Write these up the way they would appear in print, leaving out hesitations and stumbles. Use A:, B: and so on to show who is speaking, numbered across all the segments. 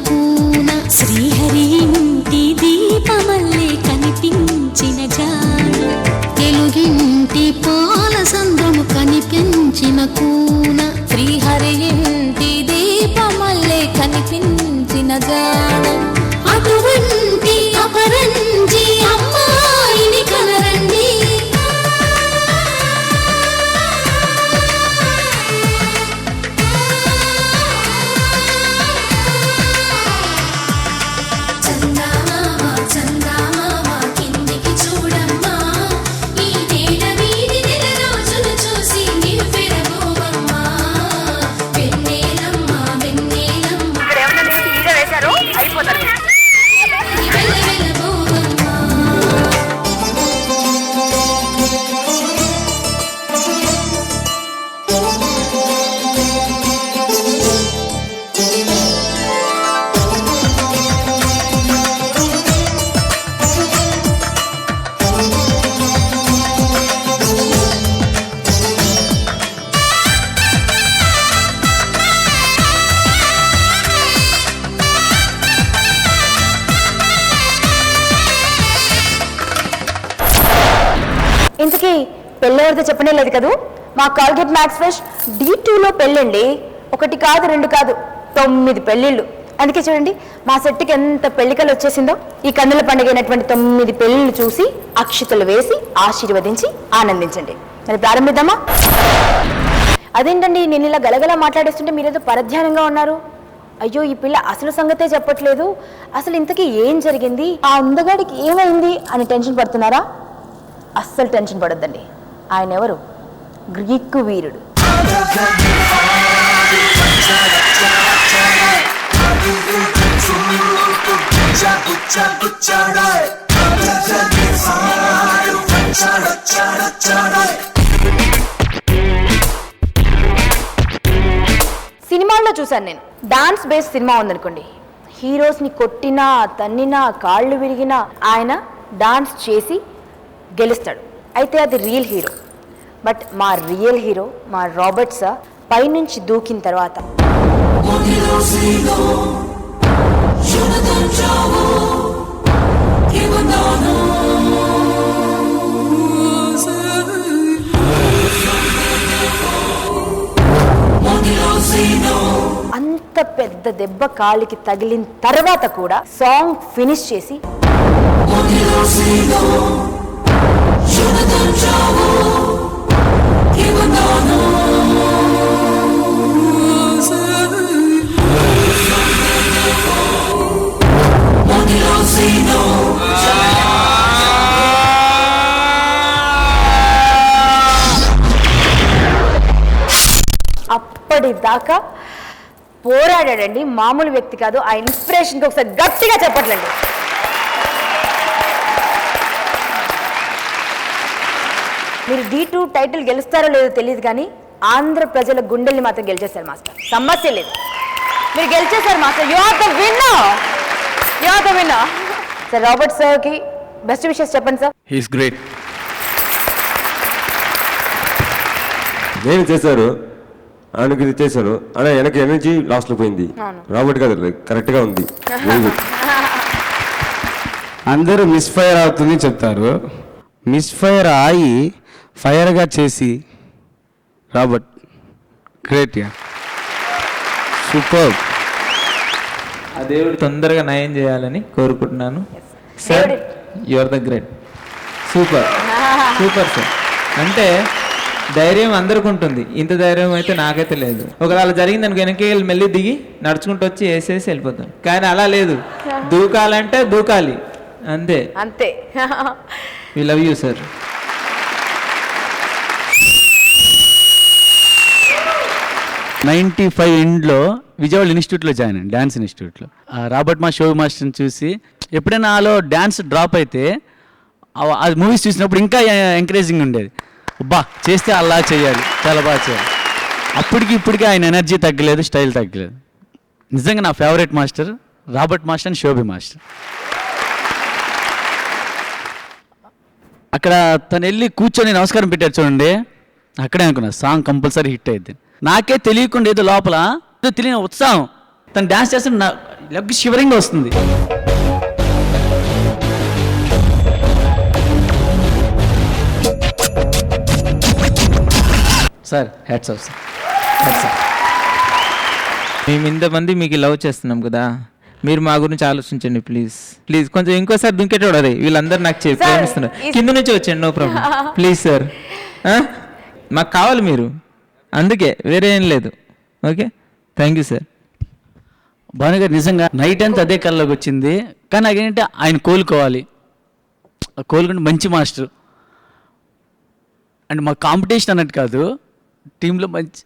A: కూన శ్రీహరి ఇంటి దీపమల్లే కనిపించిన జాన తెలుగింటి పాల సంద్రము కనిపించిన కూన శ్రీహరి ఇంటి దీపమల్లే కనిపించిన జాన అటువంటి అపరంజి అమ్మాయిని కనరండి
B: ఇంతకీ పెళ్ళెవరితో చెప్పనే లేదు కదూ. మా కాల్గేట్ మ్యాక్స్ ఫ్రెష్ D2లో పెళ్ళండి. 1 కాదు 2 కాదు 9 పెళ్ళిళ్ళు. అందుకే చూడండి మా సెట్కి ఎంత పెళ్లికలు వచ్చేసిందో. ఈ కన్నుల పండుగ అయినటువంటి 9 పెళ్ళిళ్ళు చూసి అక్షితలు వేసి ఆశీర్వదించి ఆనందించండి. మరి ప్రారంభిద్దామా? అదేంటండి నేను ఇలా గలగలా మాట్లాడేస్తుంటే మీరేదో పరధ్యానంగా ఉన్నారు. అయ్యో ఈ పిల్ల అసలు సంగతే చెప్పట్లేదు, అసలు ఇంతకీ ఏం జరిగింది, ఆ అందగాడికి ఏమైంది అని టెన్షన్ పడుతున్నారా? అస్సలు టెన్షన్ పడొద్దండి. ఆయన ఎవరు? గ్రీకు వీరుడు. సినిమాల్లో చూశాను నేను. డాన్స్ బేస్ సినిమా ఉందనుకోండి, హీరోస్ని కొట్టినా తన్నినా కాళ్ళు విరిగినా ఆయన డాన్స్ చేసి గెలుస్తాడు. అయితే అది రియల్ హీరో. బట్ మా రియల్ హీరో మా రాబర్ట్ సార్ పైనుంచి దూకిన తర్వాత అంత పెద్ద దెబ్బ కాలికి తగిలిన తర్వాత కూడా సాంగ్ ఫినిష్ చేసి అప్పటిదాకా పోరాడాడండి. మామూలు వ్యక్తి కాదు. ఆ ఇన్స్పిరేషన్కి ఒకసారి గట్టిగా చెప్పట్లండి. మీరు D2 టైటిల్ గెలుస్తారో లేదో తెలియదు కానీ ఆంధ్ర ప్రజల గుండెల్ని మాత్రం గెలిచేశారు మాస్టర్. సమస్య లేదు, మీరు గెలిచేశారు master. You are the winner, you are the winner. Sir Robert సార్కి బెస్ట్ విషెస్ చెప్పండి సార్.
C: He is great.
D: నేను చేశారు, ఆయనకి ఇది చేశాను అలా వెనక ఎనర్జీ లాస్ట్లో పోయింది. రాబర్ట్ గారు కరెక్ట్గా ఉంది.
C: అందరూ మిస్ఫైర్ అవుతుంది చెప్తారు, మిస్ఫైర్ అయి ఫైర్గా చేసి రాబర్ట్ గ్రేట్ యా, సూపర్.
E: ఆ దేవుడు తొందరగా నయం చేయాలని కోరుకుంటున్నాను. Sir you are the great, super super sir. అంటే ధైర్యం అందరికి ఉంటుంది, ఇంత ధైర్యం అయితే నాకైతే లేదు. ఒకవేళ జరిగింది అనుకో వెనక్కి మెల్లి దిగి నడుచుకుంటూ వచ్చి వేసేసి వెళ్ళిపోతాను. కానీ అలా లేదు, దూకాలంటే దూకాలి అంతే
B: అంతే.
E: We love you sir.
C: '95 ఎండ్లో విజయవాడ ఇన్స్టిట్యూట్లో జాయిన్ అయ్యాను, డ్యాన్స్ ఇన్స్టిట్యూట్లో. రాబర్ట్ మా షో మాస్టర్ని చూసి ఎప్పుడైనా నాలో డ్యాన్స్ డ్రాప్ అయితే అది మూవీస్ చూసినప్పుడు ఇంకా ఎంకరేజింగ్ ఉండేది. అబ్బా చేస్తే అలా చేయాలి, చాలా బాగా చేయాలి. అప్పటికి ఇప్పటికీ ఆయన ఎనర్జీ తగ్గలేదు, స్టైల్ తగ్గలేదు. నిజంగా నా favourite master Robert master and Sobhi master. అక్కడ తను వెళ్ళి కూర్చొని నమస్కారం పెట్టారు చూడండి, అక్కడే అనుకున్నా సాంగ్ కంపల్సరీ హిట్ అయింది. నాకే తెలియకుండా ఏదో లోపల తెలియని ఉత్సాహం, తను డ్యాన్స్ చేస్తే నా లెగ్ షివరింగ్ వస్తుంది. Sir hats off sir, hats off.
E: మేము ఇంతమంది మీకు లవ్ చేస్తున్నాం కదా, మీరు మా గురించి ఆలోచించండి ప్లీజ్. ప్లీజ్ కొంచెం ఇంకోసారి దుంకేటోడు అదే, వీళ్ళందరూ నాకు ప్రేమిస్తున్నారు. కింద నుంచి వచ్చండి, నో ప్రాబ్లం. ప్లీజ్ సార్, మాకు కావాలి మీరు, అందుకే వేరే ఏం లేదు. Okay, thank you sir.
C: భానుగారు నిజంగా నైట్ అంతా అదే కళ్ళలోకి వచ్చింది. కానీ నాకేంటంటే ఆయన కోలుకోవాలి, కోలుకుంటే మంచి మాస్టర్. అండ్ మా కాంపిటీషన్ అన్నట్టు కాదు, టీంలో మంచి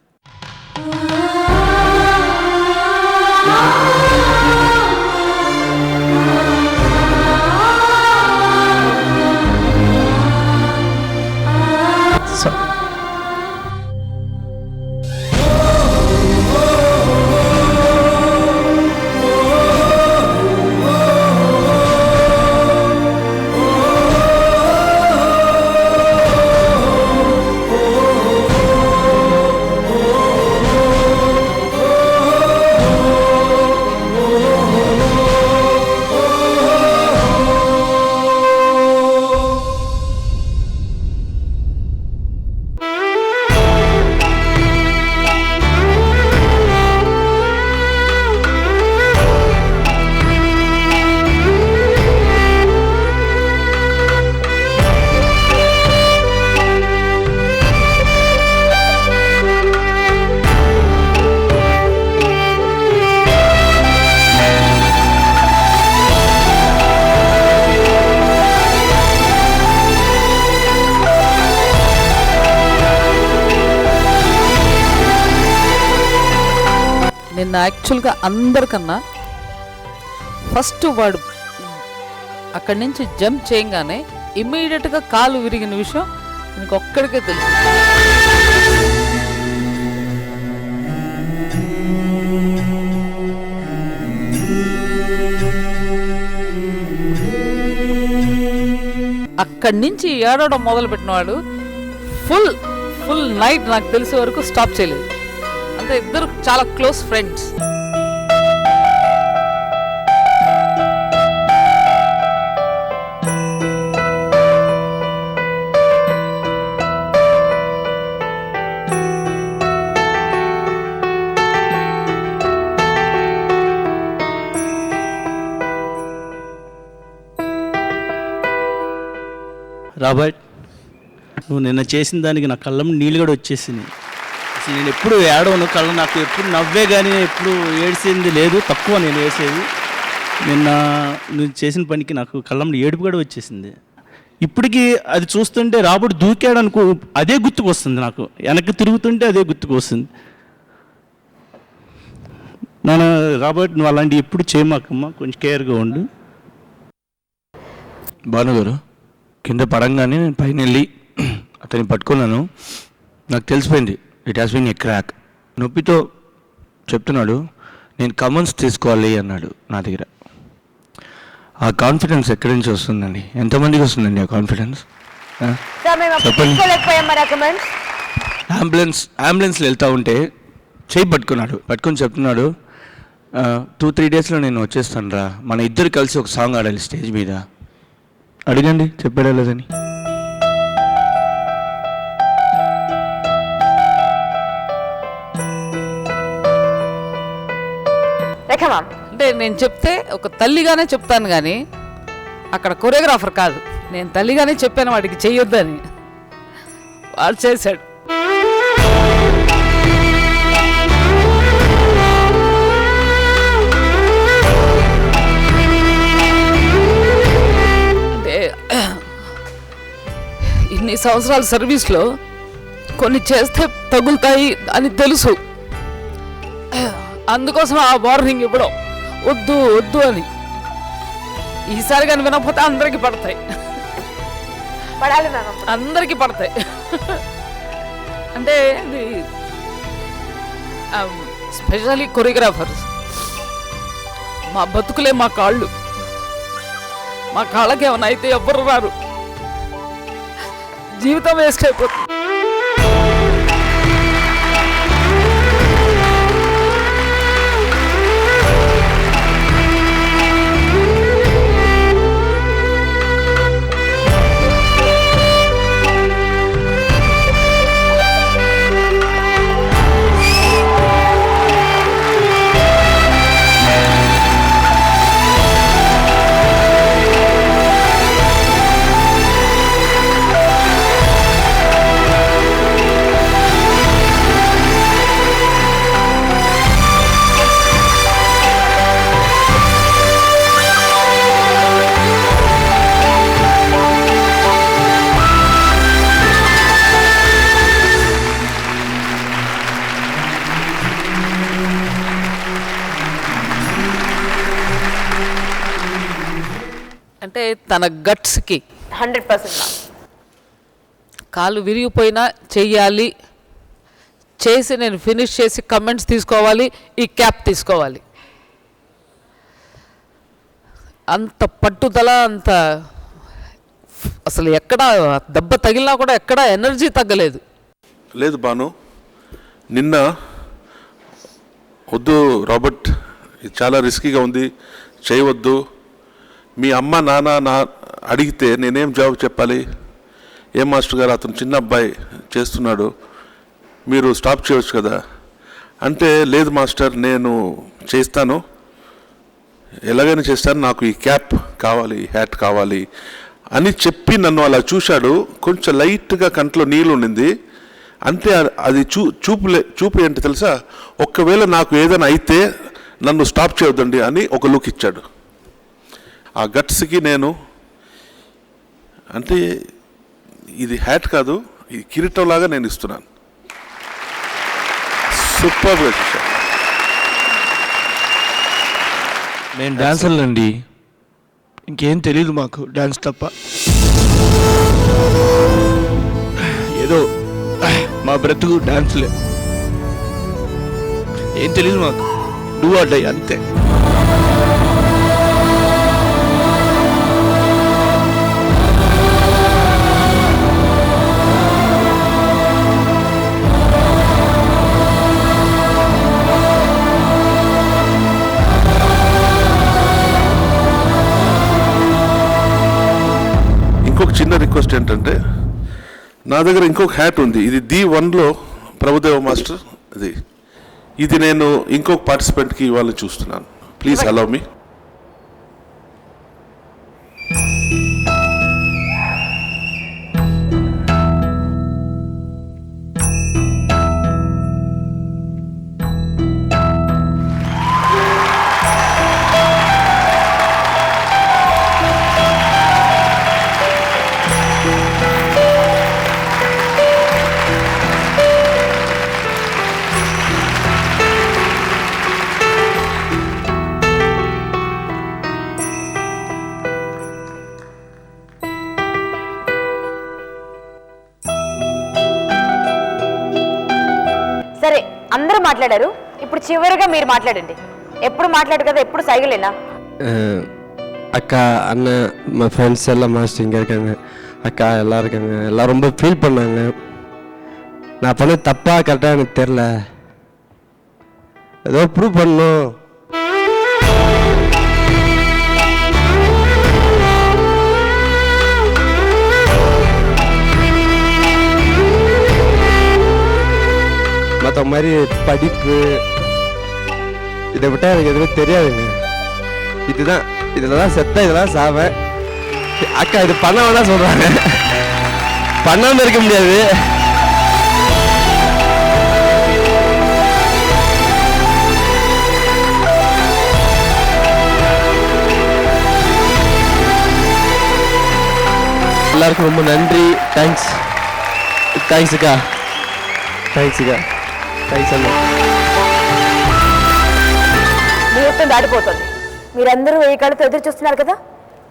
F: నిన్న యాక్చువల్గా అందరికన్నా ఫస్ట్ వాడు అక్కడి నుంచి జంప్ చేయగానే ఇమ్మీడియట్గా కాలు విరిగిన విషయం ఇంకొక్కడికే తెలుసు. అక్కడి నుంచి ఏడవడం మొదలుపెట్టినవాడు ఫుల్ నైట్ నాకు తెలిసే వరకు స్టాప్ చేయలేదు. అంటే ఇద్దరు చాలా క్లోజ్ ఫ్రెండ్స్.
G: రాబర్ట్, నువ్వు నిన్న చేసిన దానికి నా కళ్ళం నీళ్ళు కూడా వచ్చేసింది. అసలు నేను ఎప్పుడు ఏడవను, కళ్ళ నాకు ఎప్పుడు నవ్వే కానీ ఎప్పుడు ఏడ్చింది లేదు, తక్కువ నేను వేసేది. నిన్న నువ్వు చేసిన పనికి నాకు కళ్ళంలో ఏడుపు కూడా వచ్చేసింది. ఇప్పటికీ అది చూస్తుంటే రాబర్ట్ దూకాడు అనుకో, అదే గుర్తుకు వస్తుంది నాకు. వెనక్కి తిరుగుతుంటే అదే గుర్తుకు వస్తుంది. నేను రాబర్ట్, నువ్వు అలాంటివి ఎప్పుడు చేయమాకమ్మా, కొంచెం కేర్గా ఉండు.
H: భానుగారు, కింద పడంగానే నేను పైన వెళ్ళి అతన్ని పట్టుకున్నాను. నాకు తెలిసిపోయింది, it has been a crack. నొప్పితో చెప్తున్నాడు, నేను కమెంట్స్ తీసుకోవాలి అన్నాడు నా దగ్గర. ఆ కాన్ఫిడెన్స్ ఎక్కడి నుంచి వస్తుందండి? ఎంతమందికి వస్తుందండి ఆ కాన్ఫిడెన్స్? చెప్పండి. అంబులెన్స్లో వెళ్తూ ఉంటే చేయి పట్టుకొని చెప్తున్నాడు, 2-3 డేస్లో నేను వచ్చేస్తాను రా, మన ఇద్దరు కలిసి ఒక సాంగ్ ఆడాలి స్టేజ్ మీద. అడగండి చెప్పాడా లేదని.
F: అంటే నేను చెప్తే ఒక తల్లిగానే చెప్తాను కానీ అక్కడ కొరియోగ్రాఫర్ కాదు. నేను తల్లిగానే చెప్పాను వాడికి చెయ్యొద్దని, వాడు చేశాడు. అంటే ఇన్ని సంవత్సరాల సర్వీస్లో కొన్ని చేస్తే తగులుతాయి అని తెలుసు. అందుకోసం ఆ వార్నింగ్ ఇవ్వడం, వద్దు అని. ఈసారి కానీ వినకపోతే అందరికీ పడతాయి, అందరికీ పడతాయి. అంటే ఇది స్పెషల్లీ కొరియోగ్రాఫర్స్, మా బతుకులే మా కాళ్ళు, మా కాళ్ళకి ఏమైనా అయితే ఎవ్వరు రారు, జీవితం వేస్ట్ అయిపోతుంది. అంటే తన గట్స్కి
B: 100%.
F: కాలు విరిగిపోయినా చెయ్యాలి, చేసి నేను ఫినిష్ చేసి కమెంట్స్ తీసుకోవాలి, ఈ క్యాప్ తీసుకోవాలి, అంత పట్టుదల, అంత అసలు ఎక్కడ దెబ్బ తగిలినా కూడా ఎక్కడ ఎనర్జీ తగ్గలేదు.
I: లేదు బాను, నిన్న వద్దు రాబర్ట్, ఇది చాలా రిస్కీగా ఉంది, చేయవద్దు, మీ అమ్మ నాన్న అడిగితే నేనేం జవాబు చెప్పాలి? ఏం మాస్టర్ గారు, అతను చిన్న అబ్బాయి చేస్తున్నాడు, మీరు స్టాప్ చేయవచ్చు కదా అంటే, లేదు మాస్టర్ నేను చేస్తాను, ఎలాగైనా చేస్తాను, నాకు ఈ క్యాప్ కావాలి, ఈ హ్యాట్ కావాలి అని చెప్పి నన్ను అలా చూశాడు. కొంచెం లైట్గా కంట్లో నీళ్ళు ఉండింది అంతే. అది చూపు ఏంటి తెలుసా, ఒక్కవేళ నాకు ఏదైనా అయితే నన్ను స్టాప్ చేయొద్దండి అని ఒక లుక్ ఇచ్చాడు. ఆ గట్స్కి నేను అంటే ఇది హ్యాట్ కాదు, ఇది కిరీటం లాగా నేను ఇస్తున్నాను. సూపర్గా చూశాను.
H: మేము డాన్సర్లు అండి, ఇంకేం తెలీదు మాకు డాన్స్ తప్ప. ఏదో మా బ్రతుకు డాన్స్లే, ఏం తెలీదు మాకు, డూ ఆర్ డై అంతే.
I: ఇంకొక చిన్న రిక్వెస్ట్ ఏంటంటే, నా దగ్గర ఇంకొక హ్యాట్ ఉంది, ఇది D1లో ప్రభుదేవ మాస్టర్, ఇది నేను ఇంకొక పార్టిసిపెంట్కి ఇవ్వాలని చూస్తున్నాను. Please allow me.
B: సరే, అందరూ మాట్లాడారు, ఇప్పుడు చివరిగా మీరు మాట్లాడండి. ఎప్పుడు మాట్లాడు కదా, ఎప్పుడు సైగలేనా?
J: அக்கா அண்ணன் நம்ம ஃப்ரெண்ட்ஸ் எல்லாம் மாஸ்டர் இங்கே இருக்காங்க, அக்கா எல்லாம் இருக்காங்க, எல்லாம் ரொம்ப ஃபீல் பண்ணாங்க. நான் பண்ண தப்பாக கரெக்டாக எனக்கு தெரில, ஏதோ ப்ரூவ் பண்ணணும். மற்ற மாதிரி படிப்பு இதை விட்டால் எனக்கு எதுவுமே தெரியாதுங்க. இதுதான், இதில் தான் செத்த, இதெல்லாம் சாவேன். அக்கா இது பண்ண வேணாம் சொல்கிறாங்க, பண்ணாமல் இருக்க முடியாது. எல்லாருக்கும் ரொம்ப நன்றி. தேங்க்ஸ் அக்கா, థ్యాంక్స్ అక్క, థ్యాంక్స్ అన్న.
B: ముహూర్తం దాటిపోతుంది, మీరందరూ ఏ కళ్ళతో ఎదురు చూస్తున్నారు కదా,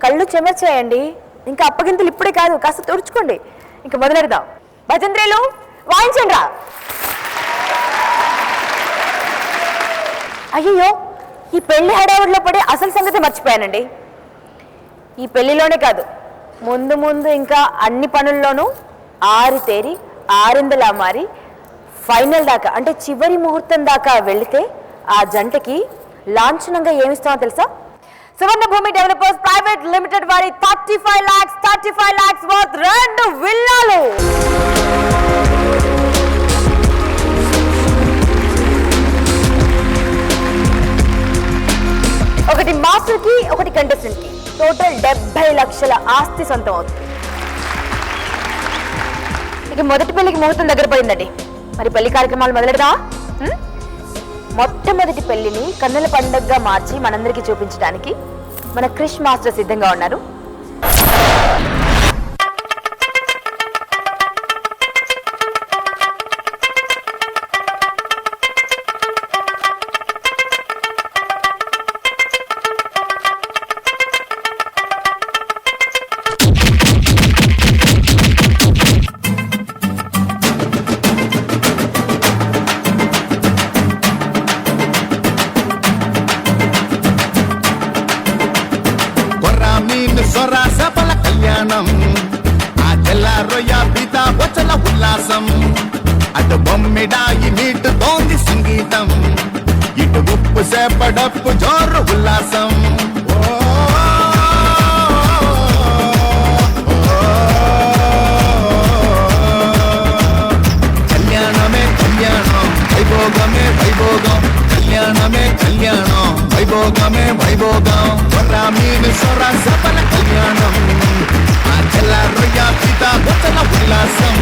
B: కళ్ళు చెమర్చేయండి. ఇంకా అప్పగింతలు ఇప్పుడే కాదు, కాస్త తుడుచుకోండి. ఇంకా మొదలెడదాం. భజంత్రీలు వాయించండి రా. అయ్యో, ఈ పెళ్లి హడావుడిలో పడి అసలు సంగతి మర్చిపోయానండి. ఈ పెళ్లిలోనే కాదు, ముందు ముందు ఇంకా అన్ని పనుల్లోనూ ఆరితేరి ఆరిందలా మారి ఫైనల్ దాకా, అంటే చివరి ముహూర్తం దాకా వెళితే ఆ జంటకి లాంఛనంగా ఏమిస్తామో తెలుసా? సువర్ణ భూమి డెవలపర్స్ ప్రైవేట్ లిమిటెడ్ వారి 35 lakhs వర్త్ 2 విల్లాలు. ఒకటి మాస్టర్ కి, ఒకటి కంటెస్టెంట్ కి, టోటల్ 70 లక్షల ఆస్తి సొంతం అవుతుంది. ఇక మొదటి పెళ్లికి ముహూర్తం దగ్గర పడిందండి, మరి పెళ్లి కార్యక్రమాలు మొదలెడదా? మొట్టమొదటి పెళ్లిని కన్నుల పండుగగా మార్చి మనందరికీ చూపించడానికి మన క్రిష్ మాస్టర్ సిద్ధంగా ఉన్నారు.
K: సొర సఫల కళ్యాణం ఆ తెల్లారొయ్య పీత వచ్చల ఉల్లాసం అటు బొమ్మిడాయి నీటుతోంది సంగీతం ఇటు ఉప్పు సేపడప్పు జోరు ఉల్లాసం కళ్యాణమే కళ్యాణం వైభోగమే వైభోగం కళ్యాణమే కళ్యాణం వైభోగమే వైభోగం మీను సొర సఫల కళ్యాణం ఆ తెల్లారొయ్య పీత వచ్చల ఉల్లాసం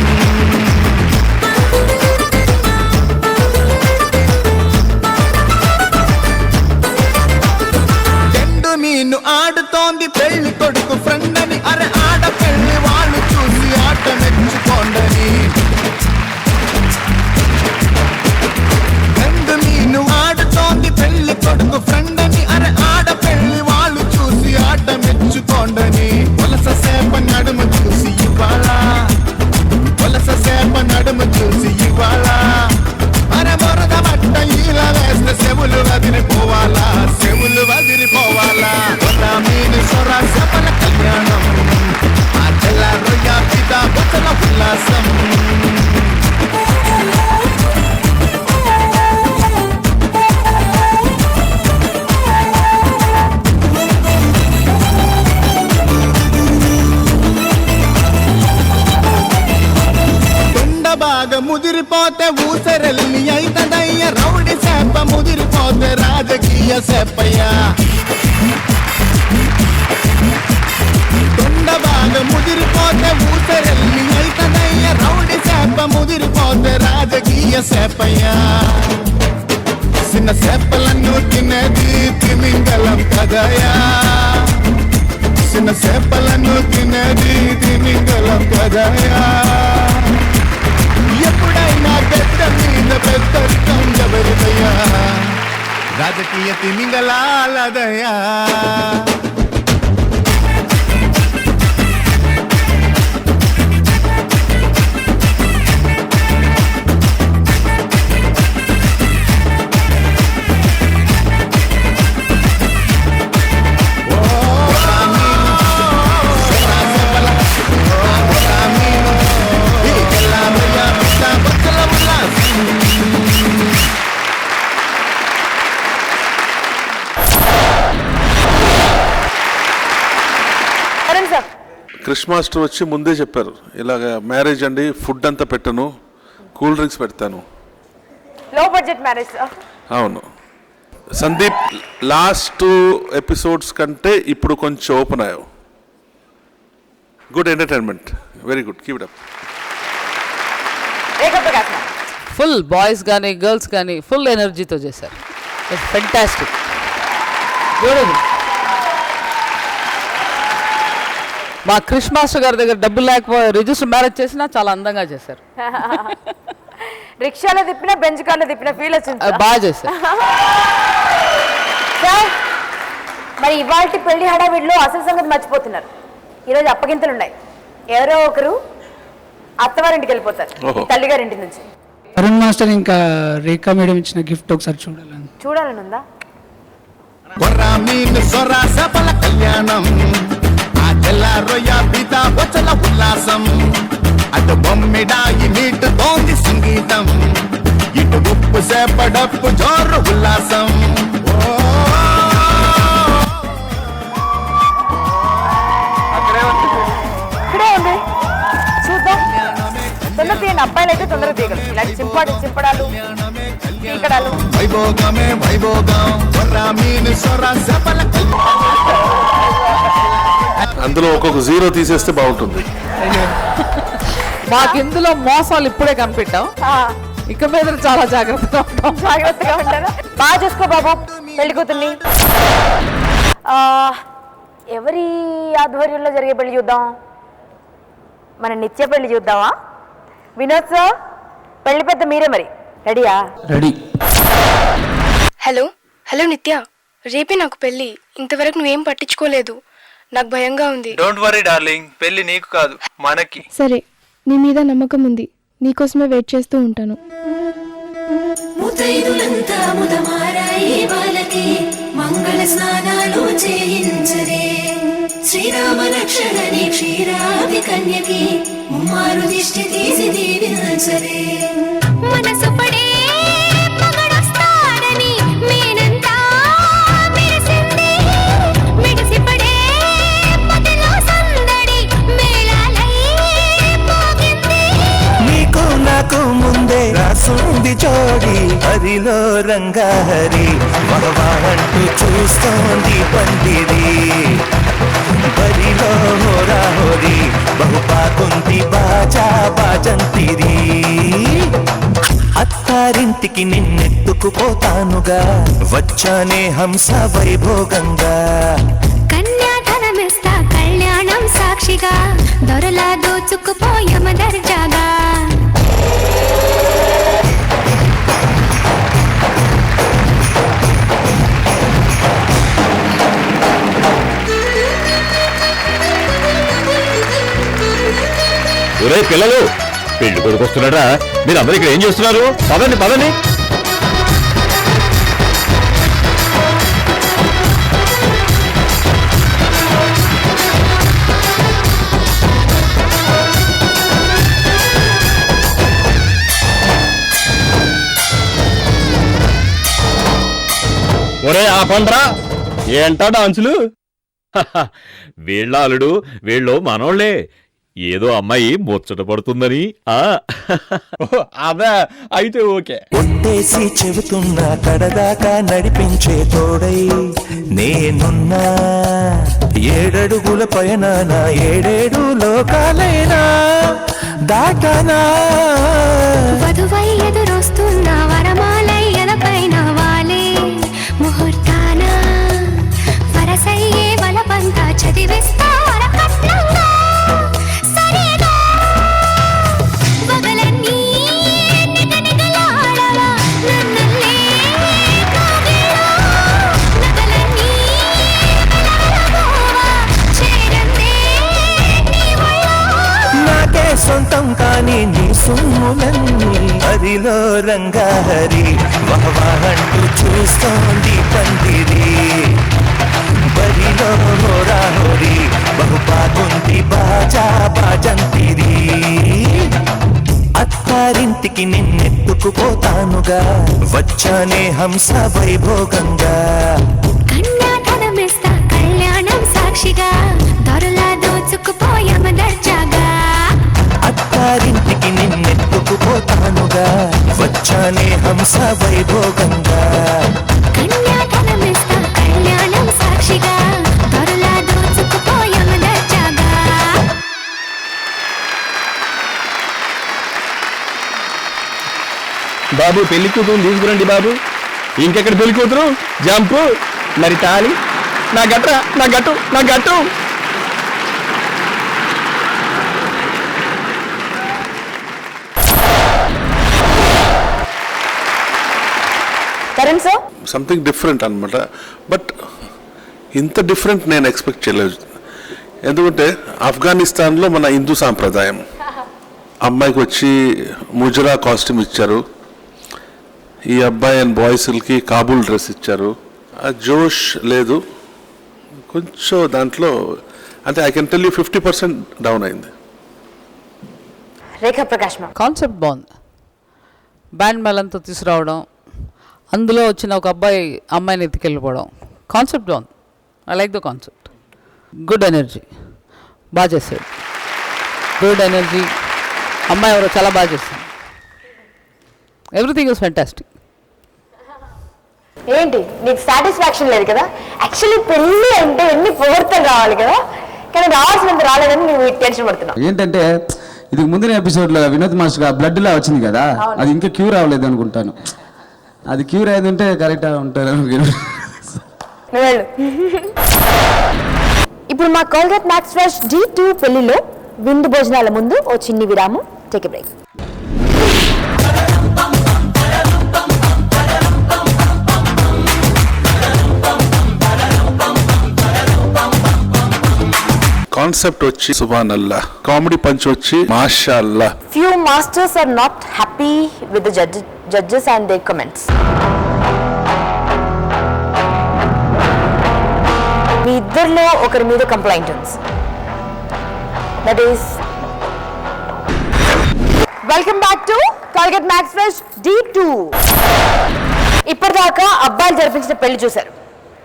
K: మీను ఆడుతోంది పెళ్లి కొడుకు ఫ్రెండ్ అని అరే ఆడ పెళ్లి వాళ్ళు చూసి ఆట మెచ్చుకోండని రెండు మీను ఆడుతోంది పెళ్లి కొడుకు ఫ్రెండ్ అని అరే ఆడ పెళ్లి వాళ్ళు చూసి ఆట మెచ్చుకోండని వలస సేప నడుము చూసి ఇవాళ వలస సేప నడుము చూసి ఇవాళ అరే మొరద బట్ట ఇలా వేస్తే చెవులు వదిలిపోవాలా చెవులు వదిలిపోవాలా మీను సొర సఫల కళ్యాణం ఆ తెల్లారొయ్య పీత వచ్చల ఉల్లాసం బాగా ముదిరిపోతే ఊసరెల్లి అయితదయ్య రౌడి సేప ముదిరిపోతే రాజకీయ సేపయ్యా తొండ బాగా ముదిరిపోతే ఊసరెల్లి అయితదయ్య రౌడి సేప ముదిరిపోతే రాజకీయ సేపయ్యా చిన్న సేపలను తినేది తిమింగలం కదయా చిన్న సేపలను తినేది తిమింగలం కదయా ఎప్పుడైనా పెద్ద మీద పెద్దరికం ఎవరిదయ్యా రాజకీయ తిమింగలాలదయ్యా
I: క్రిష్ మాస్టర్ వచ్చి ముందే చెప్పారు ఇలాగ మ్యారేజ్ అండి ఫుడ్ అంతా పెట్టను కూల్ డ్రింక్స్ పెడతాను
B: లో బడ్జెట్ మ్యారేజ్
I: అవును సందీప్ లాస్ట్ ఎపిసోడ్స్ కంటే ఇప్పుడు కొంచెం ఓపెన్ అయ్యావు good entertainment very good keep it up
F: full boys కానీ గర్ల్స్ కానీ ఫుల్ ఎనర్జీతో చేశారు ఫెంటాస్టిక్ బ్యూటిఫుల్ మా క్రిష్ మాస్టర్ గారి దగ్గర డబ్బులు లేకపోతే రిజిస్టర్ మ్యారేజ్ చేసినా చాలా అందంగా చేశారు
B: రిక్షాలో తిప్పినా బెంచ్ కార్లో తిప్పిన ఫీల్ వచ్చింది
F: బాగా చేశారు
B: మరి ఇవాళ పెళ్లి హడావిడిలో అసలు సంగతి మర్చిపోతున్నారు ఈరోజు అప్పగింతలు ఉన్నాయి ఎవరో ఒకరు అత్తవారింటికి వెళ్ళిపోతారు తల్లిగారింటి నుంచి
L: అరుణ్ మాస్టర్ ఇంకా రేఖా మేడం ఇచ్చిన గిఫ్ట్ ఒకసారి చూడాలని
B: ఉందా
K: కళ్యాణం తెల్లారొయ్య పీత వచ్చల ఉల్లాసం అటు బొమ్మిడాయి నీటుతోంది సంగీతం ఇటు ఉప్పు సేపడప్పు జోరు ఉల్లాసం
B: ఇక్కడే ఉంది చూద్దాం తొందర తీయండి అబ్బాయిలు అయితే తొందరగా తీయగలరు ఇలాంటి చింపడాలు తీకడాలు
K: వైభోగమే వైభోగం మీను సొర సఫల
I: అందులో ఒక్కొక్క జీరో తీసేస్తే బాగుంటుంది
F: మాకు ఇందులో మోసాలు ఇప్పుడే కనిపెట్టాం ఇక మీద చాలా జాగ్రత్తగా
B: ఉంటారా బాగా చూసుకో బాబు పెళ్లి కూతుర్ని ఎవరి ఆధ్వర్యంలో జరిగే పెళ్లి చూద్దాం మన నిత్య పెళ్లి చూద్దామా వినోద్ సార్ పెళ్లి పెద్ద మీరే మరి రెడీయా
L: రెడీ
M: హలో హలో నిత్య రేపే నాకు పెళ్లి ఇంతవరకు నువ్వేం పట్టించుకోలేదు నాకు భయంగా ఉంది
E: డోంట్ వరీ డార్లింగ్ పెళ్లి నీకు కాదు మనకి
M: సరే నీ మీద నమ్మకం ఉంది నీకోసమే వెయిట్ చేస్తూ ఉంటాను
A: ముతైదులంతా ముదమారాయి వాళ్ళకి మంగళ స్నానాలు చేయించరే శ్రీరామ రక్షణని క్షీరాది కన్యకి ముమ్మారు దిష్టి తీసి దీవించలే మనసు పడే మగడొస్తాడని మేనంతా మెరిసింది మెడిసి పడే మదిలో సందడి మేళాలై మోగింది
K: నీకు నాకు ముందే రాసుంది జోడి హరిలో రంగాహరి మగవాంటూ చూస్తోంది పందిరి బరిలో హోరాహోరి బహుపాకుంతి బాజా బాజంతిరి అత్తారింటికి నిన్నెత్తుకుపోతానుగా వచ్చానే హంస వైభోగంగా
A: కన్యాధనమిస్తా కళ్యాణం సాక్షిగా దొరలా దోచుకుపోయమ దర్జాగా
N: ఒరే పిల్లలు, పెళ్లి కొడుకు వస్తున్నాడా? మీరు అందరూ ఇక్కడ ఏం చేస్తున్నారు? పదండి పదండి. ఒరే ఆపండ్రా, ఏంటా డాన్సులు? వీళ్ళ అల్లుడు, వీళ్ళు మనోళ్లే. ఏదో అమ్మాయి ముచ్చట పడుతుందని.
J: అదే అయితే ఓకే.
K: ఒట్టేసి చెబుతున్నా కడదాకా నడిపించే తోడై నేనున్నా. 7 అడుగుల పైన నా 7 లోకాలైనా దాటానా.
A: వధువై ఎదురొస్తున్న వరమాలై ఎలపైన వాలే ముహూర్తాన వరసయ్యే వలపంతా చదివిస్తా వరకట్నంగా సరేగా వగలన్నీ నిగనిగలాడవా నన్నల్లే కాగిలా నగలన్నీ వెలవెలబోవా చేరందే నీ వల్ల
K: నాకే సొంతం కాని నీ సొమ్ములన్నీ హరిలో రంగాహరి వహవాహంటూ చూస్తోంది పందిరి బరిలో హోరాహోరి బహుపాకుంతి బాజా బాజంతిరి అత్తారింటికి నిన్నెత్తుకుపోతానుగా వచ్చానే హంస వైభోగంగా
A: కన్యాధనమిస్తా కళ్యాణం సాక్షిగా దొరలా దోచుకుపోయమ దర్జాగా
K: అత్తారింటికి నిన్నెత్తుకుపోతానుగా వచ్చానే హంస వైభోగంగా
A: కన్యాధనమిస్తా కళ్యాణం సాక్షిగా దొరలా దోచుకుపోయమ దర్జాగా
J: బాబు పెళ్లి కూతురు తీసుకురండి బాబు. ఇంకెక్కడ పెళ్లి కూతురు? జంపు. మరి తాళి నా గట్రా, నా గట్టు, నా గట్టు.
B: కరణ్ సార్,
I: సంథింగ్ డిఫరెంట్ అనమాట. బట్ ఇంత డిఫరెంట్ నేను ఎక్స్పెక్ట్ చేయలేదు. ఎందుకంటే ఆఫ్ఘనిస్తాన్లో మన హిందూ సాంప్రదాయం, అమ్మాయికి వచ్చి ముజరా కాస్ట్యూమ్ ఇచ్చారు, ఈ అబ్బాయి అండ్ బాయ్స్కి కాబూల్ డ్రెస్ ఇచ్చారు. ఆ జోష్ లేదు కొంచెం దాంట్లో. అంటే I can tell you 50% down అయింది.
B: రేఖా ప్రకాష్
F: కాన్సెప్ట్ బాగుంది. బ్యాండ్ మేళంతో తీసుకురావడం, అందులో వచ్చిన ఒక అబ్బాయి అమ్మాయిని ఎత్తుకెళ్ళిపోవడం, కాన్సెప్ట్ బాగుంది. I like the concept. Good energy, బాగా చేశాడు. Good energy. అమ్మాయి ఎవరో చాలా బాగా చేస్తుంది. Everything is fantastic.
B: ఏంటి నీకు సాటిస్ఫాక్షన్ లేదు కదా? యాక్చువల్లీ పెళ్ళి అంటే ఎన్ని ముహూర్తాలు రావాలి కదా, కానీ రావాల్సినంత రాలేదని నువ్వు టెన్షన్ పడుతున్నావు.
L: ఏంటంటే ఇది ముందున ఎపిసోడ్లో వినోద్ మాస్టర్ బ్లడ్ లా వచ్చింది కదా, అది ఇంకా క్యూర్ అవ్వలేదు అనుకుంటాను. అది క్యూర్ అయింది ఉంటే కరెక్ట్ ఉంటారు.
B: ఇప్పుడు మా కోల్గేట్ మ్యాక్స్ ఫ్రెష్ D2 పెళ్లిలో విందు భోజనాల ముందు ఓ చిన్ని విరామం. Take a break.
I: కాన్సెప్ట్ వచ్చి సుబానల్లా, కామెడీ పంచ్ వచ్చి మాషాల్లా.
B: Few masters are not happy with the judges and their comments. మీ ఇద్దరిలో ఒకరి మీద కంప్లైంట్ ఉంది. That is welcome back to Colgate max fresh D2. ఇప్పటిదాకా అబ్బాయిలు జరిపించిన పెళ్లి చూశారు,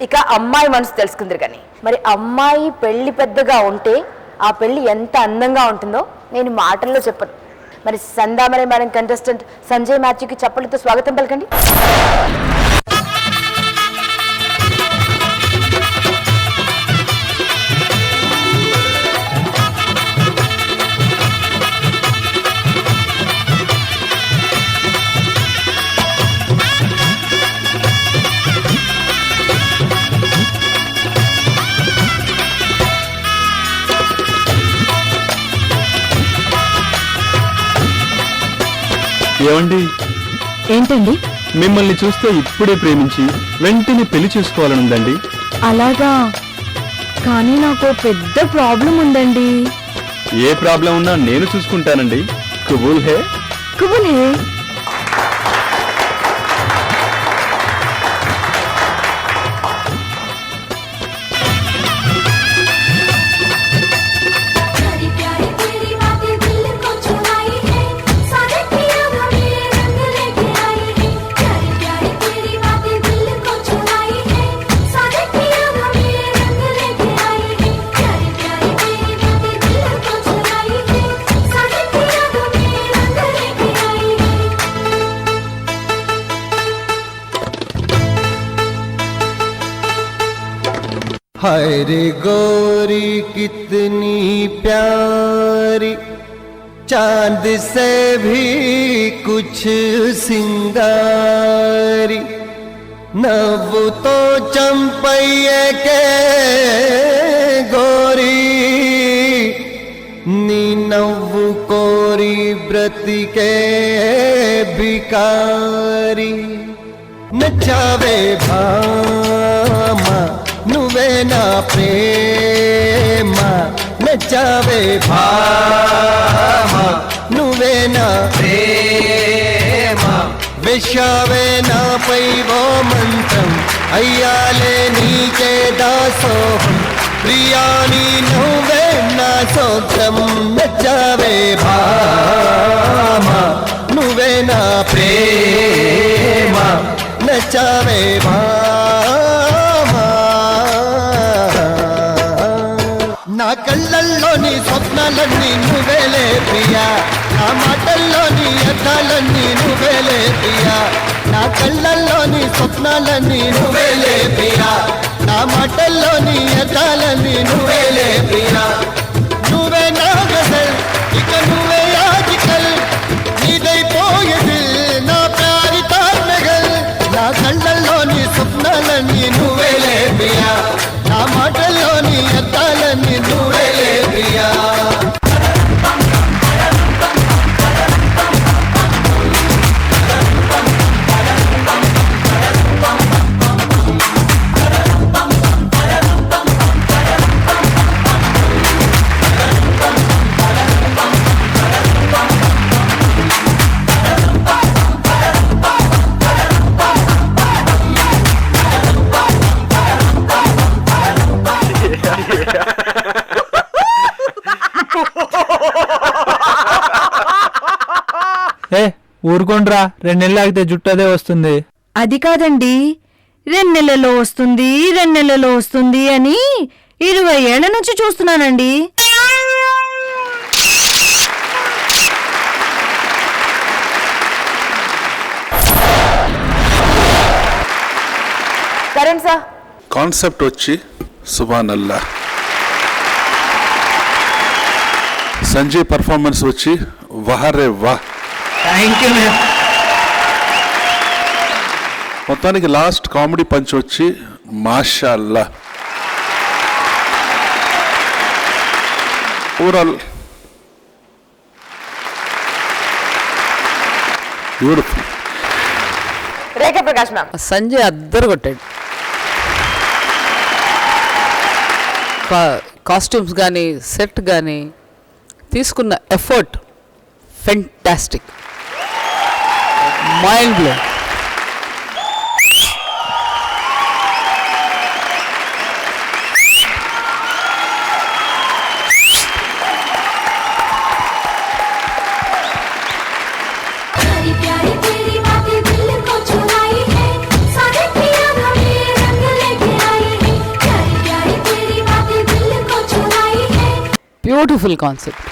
B: ఇక అమ్మాయి మనసు తెలుసుకుందరు. కానీ మరి అమ్మాయి పెళ్లి పెద్దగా ఉంటే ఆ పెళ్లి ఎంత అందంగా ఉంటుందో నేను మాటల్లో చెప్పను. మరి సందామరే మేడం కంటెస్టెంట్ సంజయ్ మాథ్యూకి చప్పలతో స్వాగతం పలకండి.
O: ఏమండి?
B: ఏంటండి?
O: మిమ్మల్ని చూస్తే ఇప్పుడే ప్రేమించి వెంటనే పెళ్లి చేసుకోవాలనుందండి.
B: అలాగా? కానీ నాకు పెద్ద ప్రాబ్లం ఉందండి.
O: ఏ ప్రాబ్లం ఉన్నా నేను చూసుకుంటానండి. కబూల్ హే?
B: కబూల్ హే.
K: हाय रे गोरी कितनी प्यारी, चांद से भी कुछ सिंगारी, नव तो चंपैये के गोरी, नी नव कोरी व्रत के भिकारी, नचावे भामा నువ్వే నా ప్రేమ, నచ్చావే భామ నువ్వే నా ప్రేమ, విషావే నాపై ఓ మంత్రం, అయ్యాలే నీకే దాసోహం, ప్రియాని నువ్వే నా సోత్రం, నచ్చావే భామ నువ్వే నా ప్రేమ, నచ్చావే నా కళ్ళల్లోని స్వప్నాలన్నీ నువ్వేలే ప్రియా, నా మాటల్లోని అర్థాలన్నీ నువ్వేలే ప్రియా, నా కళ్ళల్లోని స్వప్నాలన్నీ నువ్వేలే ప్రియా, నా మాటల్లోని అర్థాలన్నీ నువ్వేలే ప్రియా, నువ్వే నా గజల్ ఇక నువ్వే ఆజికల్, నీదైపోయేది నా ప్యారి తాజ్ మహల్, నా కళ్ళల్లోని స్వప్నాలన్నీ నువ్వేలే ప్రియా, నా మాటల్లోని అర్థాలన్నీ నువ్వేలే ప్రియా.
E: ఊరుకోండ్రా, 2 నెలలు ఆగితే జుట్టు అదే వస్తుంది.
B: అది కాదండి, 2 నెలల్లో వస్తుంది 2 నెలల్లో వస్తుంది అని 20 ఏళ్ల నుంచి చూస్తున్నానండి. కరణ్ సార్,
I: కాన్సెప్ట్ వచ్చి సుబానల్లా, సంజయ్ పర్ఫార్మెన్స్ వచ్చి వహరే వాహ్.
E: Thank you.
I: మొత్తానికి లాస్ట్ కామెడీ పంచ్ వచ్చి మాషాల్లా. Overall beautiful.
B: Rekha Prakash ma'am.
F: Sanjay అద్దరు కొట్టాడు. కాస్ట్యూమ్స్ కానీ సెట్ కానీ తీసుకున్న effort fantastic, mind blow. Beautiful concept.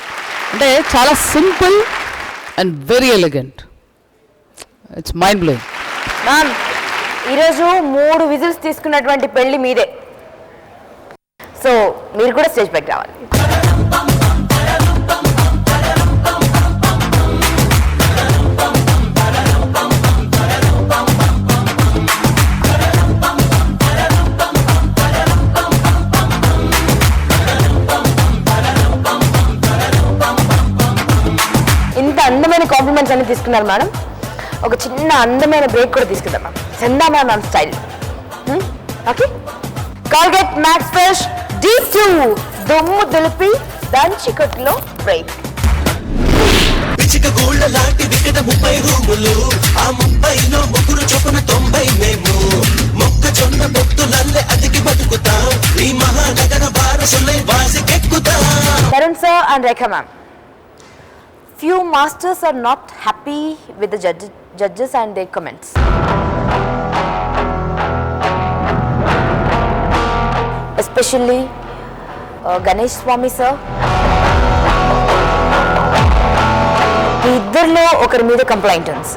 F: అంటే చాలా simple and very elegant. It's mind blowing.
B: Ma'am, ఈరోజు 3 విజిల్స్ తీసుకున్నటువంటి పెళ్లి మీదే. సో మీరు కూడా స్టేజ్ పైకి రావాలి. ఇంత అందమైన కాంప్లిమెంట్స్ అన్ని తీసుకున్నారు మేడం. ఒక చిన్న అందమైన బ్రేక్ కూడా తీసుకుందాం మ్యామ్, చందా ma'am style. Okay, Colgate max fresh D2 దొమ్ము దులిపి దంచి కొట్టులో బ్రేక్.
K: పిచ్చిక గోళ్ళ లాంటి వికట 30 రూములు, ఆ 30లో 3 చొప్పున 90 మేము. మొక్కజొన్న పొత్తులల్లే అతికి బతుకుతాం, ఈ మహానగర వారసులై వాసికెక్కుతాం.
B: Tarun sir and Rekha ma'am, few masters are not happy with the judges and their comments. Especially Ganesh Swami sir. ఈ ఇద్దరిలో ఒకరి మీద కంప్లైంట్ ఉంది.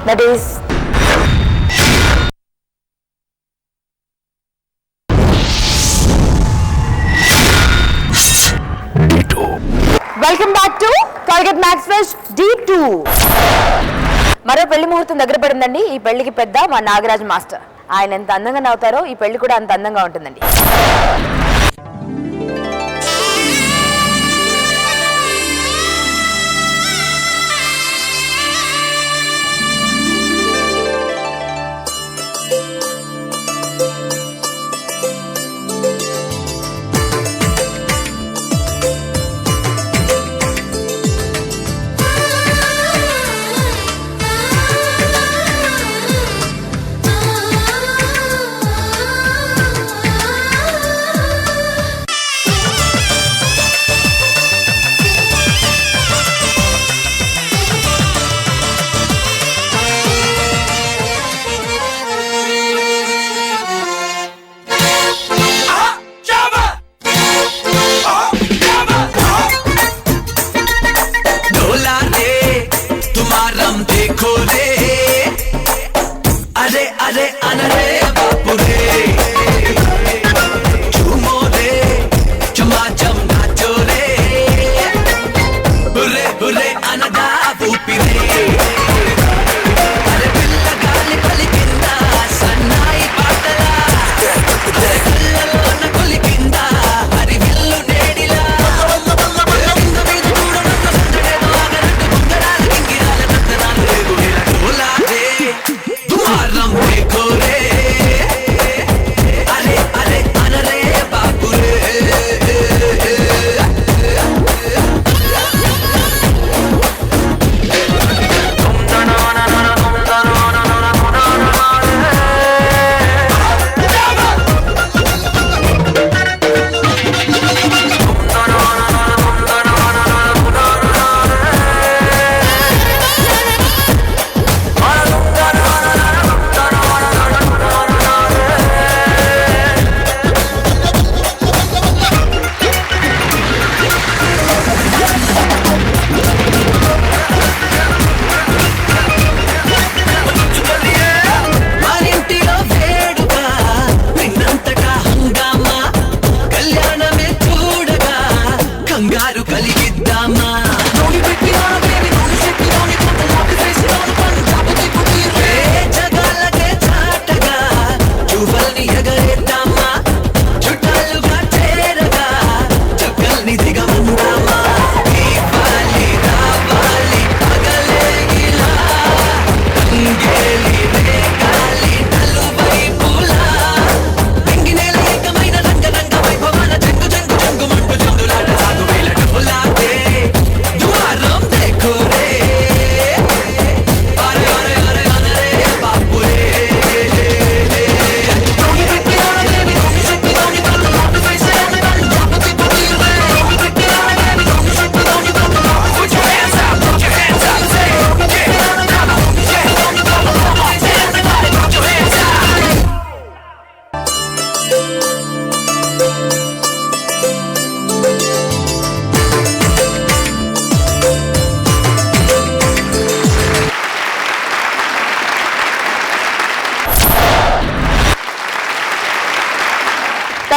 B: That is welcome back to Colgate max fresh D2. మరో పెళ్లి ముహూర్తం దగ్గర పడిందండి. ఈ పెళ్లికి పెద్ద మా నాగరాజ్ మాస్టర్. ఆయన ఎంత అందంగా నవ్వుతారో ఈ పెళ్లి కూడా అంత అందంగా ఉంటుందండి.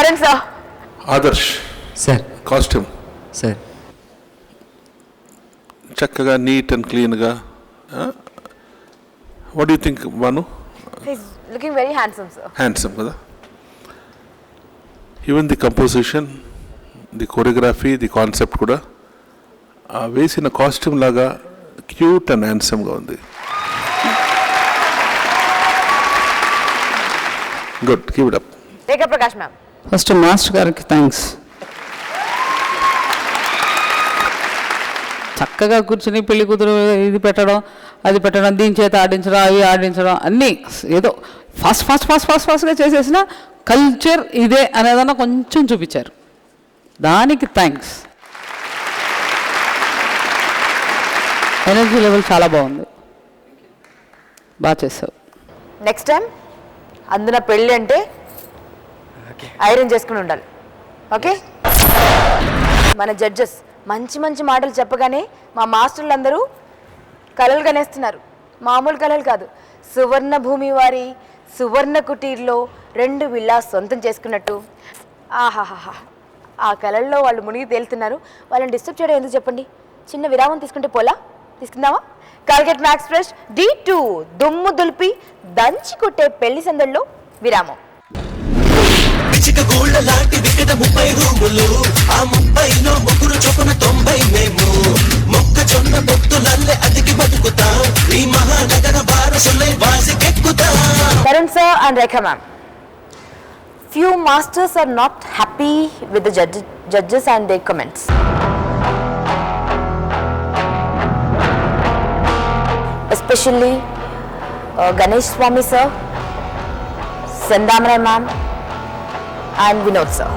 B: Tarun sir.
I: Adarsh
E: sir.
I: Costume
E: sir.
I: చక్కగా నీట్ అండ్ క్లీన్గా. What do think Bhanu?
B: He's looking very handsome, sir.
I: Handsome కదా. Even the composition, the choreography, the concept కూడా వేసిన కాస్ట్యూమ్ లాగా క్యూట్ అండ్ హ్యాండ్సమ్గా ఉంది. Good, keep it up.
B: Rekha Prakash ma'am.
F: First master గారికి thanks. చక్కగా కూర్చుని పెళ్లి కూతురు ఇది పెట్టడం, అది పెట్టడం, దీని చేత ఆడించడం, అవి ఆడించడం, అన్నీ ఏదో ఫాస్ట్గా చేసేసిన కల్చర్ ఇదే అనేదన్నా కొంచెం చూపించారు. దానికి థ్యాంక్స్. ఎనర్జీ లెవెల్ చాలా బాగుంది. బాగా చేసావు.
B: నెక్స్ట్ టైం అందున పెళ్ళి అంటే ఐరన్ చేసుకుని ఉండాలి. ఓకే. మన జడ్జెస్ మంచి మంచి మాటలు చెప్పగానే మా మాస్టర్లు అందరూ కలలు కనేస్తున్నారు. మామూలు కలలు కాదు. సువర్ణ భూమి వారి సువర్ణ కుటీర్లో 2 విల్లాస్ సొంతం చేసుకున్నట్టు. ఆహాహా, ఆ కలల్లో వాళ్ళు మునిగి తేలుతున్నారు. వాళ్ళని డిస్టర్బ్ చేయడం ఎందుకు చెప్పండి. చిన్న విరామం తీసుకుంటే పోలా? తీసుకుందామా? కాల్గేట్ మ్యాక్స్ ఫ్రెష్ D2 దుమ్ము దులిపి దంచి కొట్టే పెళ్లి సందడిలో విరామం.
K: లాంటి వికట 30 రూములు, ఆ 30లో ముగ్గురు చొప్పున 90 మేము. మొక్కజొన్న పొత్తులల్లే అతికి బతుకుతాం, ఈ మహానగర వారసులై వాసికెక్కుతాం.
B: Tarun sir and Rekha ma'am, few masters are not happy with the judges and their comments. Especially Ganesh Swami sir, Sandamrai ma'am and Vinod sir.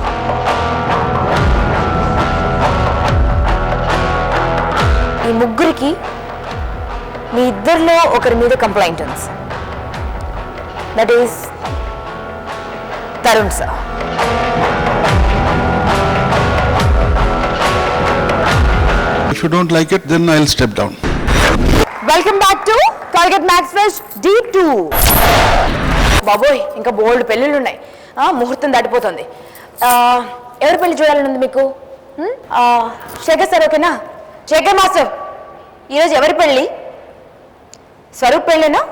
B: ఈ ముగ్గురికి మీ ఇద్దరిలో ఒకరి మీద కంప్లైంట్ ఉంది. That is Tarun sir.
I: If you don't like it, then I'll step down.
B: Welcome back to Colgate Max Fresh D2. బాబోయ్, ఇంకా బోల్డ్ పెళ్ళిళ్ళు ఉన్నాయి. ముహూర్తం దాటిపోతుంది. ఎవరి పెళ్లి చూడాలని ఉంది మీకు? శేఖర్ సార్ ఓకేనా? శేఖర్ మాస్టర్, ఈరోజు ఎవరి పెళ్ళి? స్వరూప్ పెళ్ళేనా?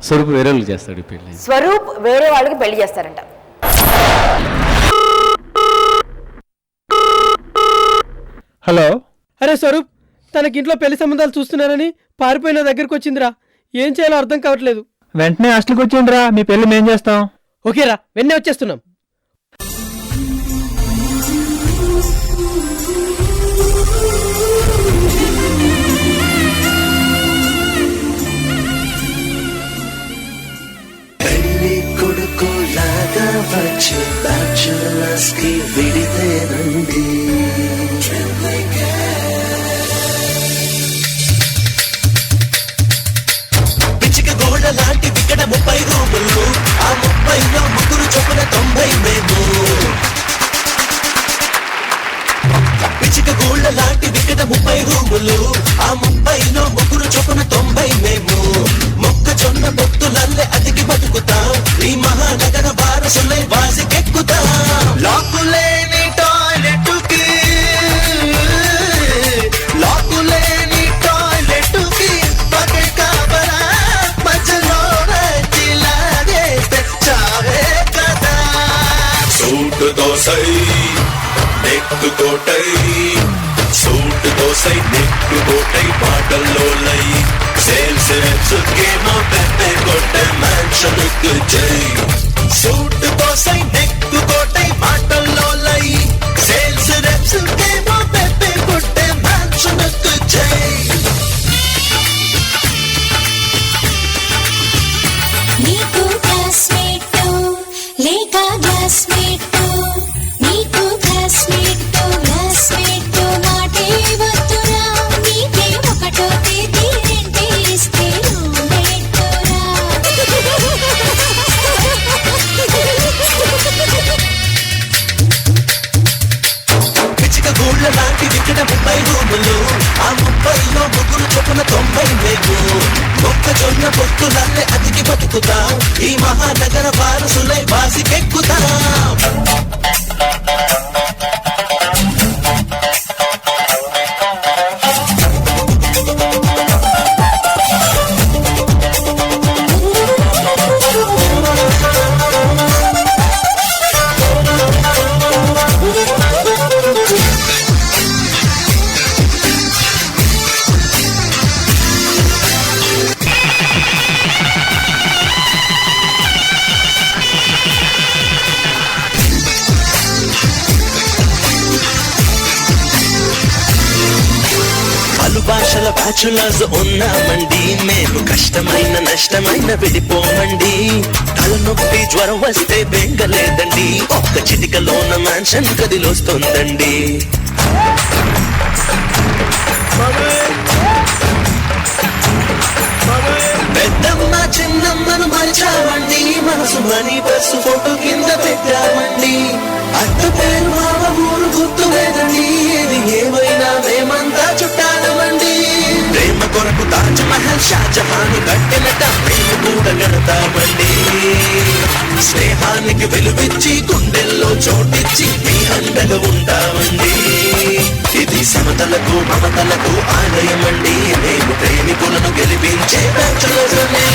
C: స్వరూప్ వేరే వాళ్ళకి చేస్తాడు పెళ్ళి.
B: స్వరూప్ వేరే వాళ్ళకి పెళ్లి చేస్తారంట.
P: హలో. అరే స్వరూప్, తనకింట్లో పెళ్లి సంబంధాలు చూస్తున్నానని పారిపోయిన దగ్గరికి వచ్చిందిరా. ఏం చేయాలో అర్థం కావట్లేదు.
E: వెంటనే హాస్టల్కి వచ్చేయండిరా, మీ పెళ్లి మేం చేస్తాం.
P: ఓకేరా, వెన్నే వచ్చేస్తున్నాం.
K: పెళ్లి కొడుకు లాగా వచ్చి బ్యాచులర్స్ కి విడితేనండి. పిచ్చిక గోడ లాంటి వికట 30 రూములు, ఆ 30లో ముగ్గురు చొప్పున 90 మేము. పిచ్చిక గోడ లాంటి వికట 30 రూములు, ఆ 30లో ముగ్గురు చొప్పున 90 మేము. మొక్కజొన్న పొత్తులల్లే అతికి బతుకుతాం, ఈ మహానగర వారసులై వాసికెక్కుతాం. లాకులేని టాయిలెట్కి, లాకులేని టాయిలెట్కి పగే కాబరా మధ్యలో లాగేస్తే చావే కదా. సూట్ దోసై నెక్కు కోటై, సూట్ దోసై నెక్కు కోటై పాటల్లో లై. సేల్స్ రెప్స్ కేమో పెప్పే కొట్టే మ్యాన్షన్కు జై. సూట్ దోసై నెక్కు కోటై పాటల్లో లై. సేల్స్ రెప్స్ కేమో పెప్పే కొట్టే మ్యాన్షన్కు జై.
A: నీకు క్లాస్మేట్ లేక క్లాస్మేట్, నీకు క్లాస్మేట్ మాటే వద్దురా. నీకే ఒకటో తేదీ రెండే ఇస్తే రూమ్మేట్టురా.
K: పిచ్చిక గూళ్ళ లాంటి వికట 30 రూములు, ఆ 30లో ముగ్గురు చొప్పున 90 వేగు మొక్కజొన్న పొత్తులల్లే అతికి బతుకుతాం ఈ మహానగర వారసులై బాసికెక్కుతాం భాషల బ్యాచులర్స్ ఉన్నామండి మేము కష్టమైన నష్టమైన విడిపోమండి తలనొప్పి జ్వరం వస్తే బెంగలేదండి ఒక్క చిటికలోన మ్యాన్షన్ గదిలోస్తుందండి పెద్దమ్మ చిన్నమ్మను మరిచామండి మనసు మనీ బస్సు ఫోటో కింద పెట్టామండి అత్త పేరు మామ ఊరు గుర్తు లేదండి ఏది ఏమైనా మేమంతా చుట్టాలమండి ప్రేమ కొరకు తాజ్ మహల్ షాజహాన్ కట్టినట మేము కూడా గడతామండి స్నేహానికి వెలువిచ్చి గుండెల్లో చోటిచ్చి మీ అండగా ఉంటామండి ఇది సమతలకు మమతలకు ఆలయమండి మేము ప్రేమికులను గెలిపించే బ్యాచులర్స్నే